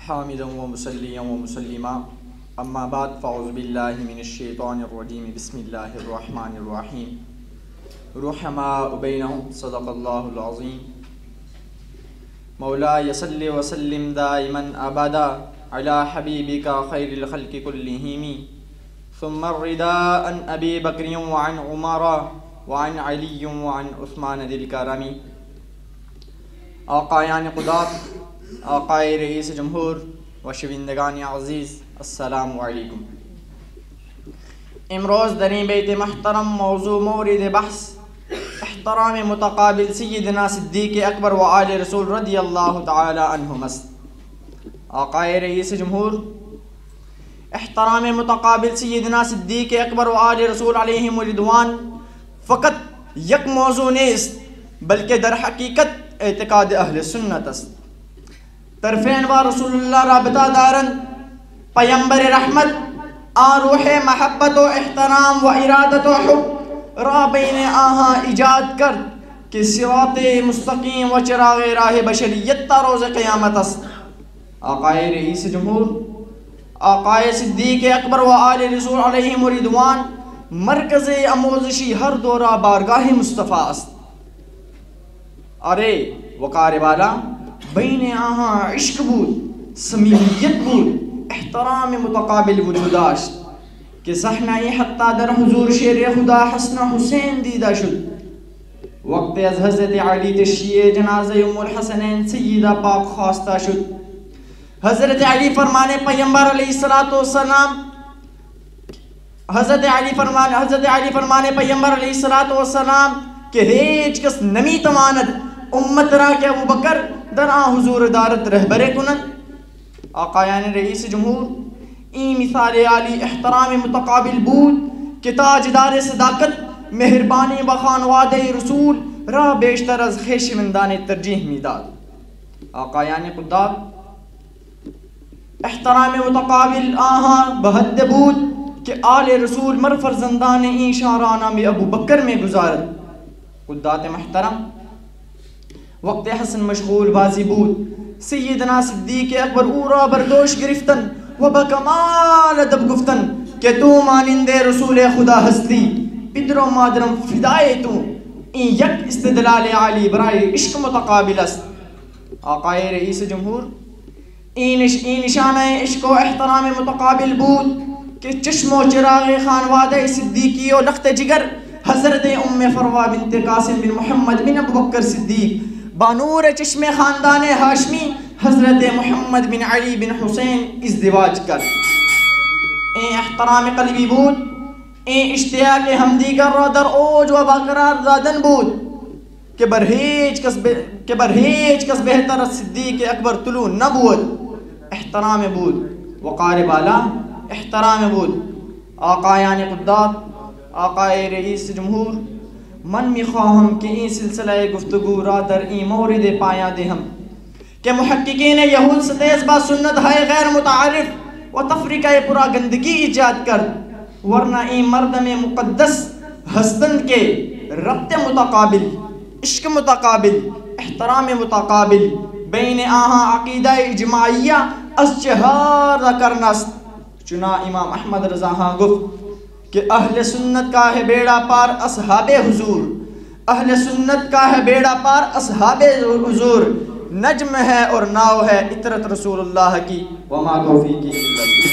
حامدا ومصليا ومسلما اما بعد فاعوذ بالله من الشيطان الرجيم بسم الله الرحمن الرحيم رحماء بينهم صدق الله العظيم مولاي صل وسلم دائما ابدا على حبيبك خير الخلق كلهم ثم الرداء عن ابي بكر وعن عمر وعن علي وعن عثمان ذي الكرم. آقایان قدات، آقائے رئیس جمہور و شوندگان عزیز، السلام علیکم. امروز در این بیت محترم موضوع مورد بحث احترام متقابل سیدنا صدیق اکبر و آل رسول رضی اللہ تعالی عنہم است. آقائے رئیس جمہور، احترام متقابل سیدنا صدیق اکبر و آل رسول علیہم رضوان فقط یک موضوع نیست، بلکہ در حقیقت اعتقاد اہل سنت است. طرفین و رسول اللہ رابطہ دارن پیمبر رحمت روح محبت و احترام و ارادت و حب را بین آہاں ایجاد کر کہ صراط مستقیم و چراغ راہ بشریت تا روز قیامت است. آقائے رئیس جمہور، آقائے صدیق اکبر و آل رسول علیہم رضوان مرکز آموزشی ہر دورہ بارگاہ مصطفیٰ است. ارے وقار والا بین آہاں عشق بود، صمیمیت بود، احترام متقابل وجود داشت کہ صحنۂ حتی در حضور شیر خدا حسن حسین دیدہ شد. وقت از حضرت علی تشییع جنازہ ام الحسنین سیدہ پاک خواستہ شد. حضرت علی فرمانے پیمبر علیہ السلام حضرت علی فرمانے پیمبر علیہ السلام کہ ہیچ کس نمی تواند امت را کہ ابو بکر در حضور دارت رہبر کنن. آقایان رئیس جمہور، این مثال عالی احترام متقابل بود کہ تاجدار صداقت مہربانی بخانواد رسول را بیشتر از خیشمندان ترجیح میداد. آقایان قدات، احترام متقابل آہاں بحد بود کہ آل رسول مر فرزندان این شارانہ میں ابو بکر میں گزارت. قدات محترم، وقت حسن مشغول بازی بود، سیدنا صدیق اکبر او را بردوش گرفتن و بکمال ادب گفتن کہ تو مانند رسول خدا ہستی، پدر و مادرم فدائے تو. این یک استدلال عالی برائے عشق متقابل است. آقائے رئیس جمہور، این نشانہ عشق و احترام متقابل بود کہ چشم و چراغ خانوادہ صدیقی و لخت جگر حضرت ام فروا بنت قاسم بن محمد بن ابو بکر صدیق بانور چشم خاندان ہاشمی حضرت محمد بن علی بن حسین ازدواج کر. این احترام قلبی بود، این اشتیاق ہمدیگر را در اوج و برقرار دادن بود کہ برہیچ کس بہتر صدیق اکبر طلوع نبود. احترام بود، وقار بالا احترام بود. آقایان قدات، آقائے رئیس جمہور، من میخواہم کہ این سلسلہ گفتگو را در این مورد پایا دہم کہ محققین یہود ستیز با سنت ہے غیر متعارف و تفریقہ پورا گندگی ایجاد کر، ورنہ این مردم مقدس ہستن کے ربط متقابل، عشق متقابل، احترام متقابل بین آہاں عقیدہ اجماعیہ از چہار کرنست. چنا امام احمد رضا ہاں گفت کہ اہل سنت کا ہے بیڑا پار اصحاب حضور، اہل سنت کا ہے بیڑا پار اصحاب حضور، نجم ہے اور ناؤ ہے اطرت رسول اللہ کی وما توفیقی الا باللہ.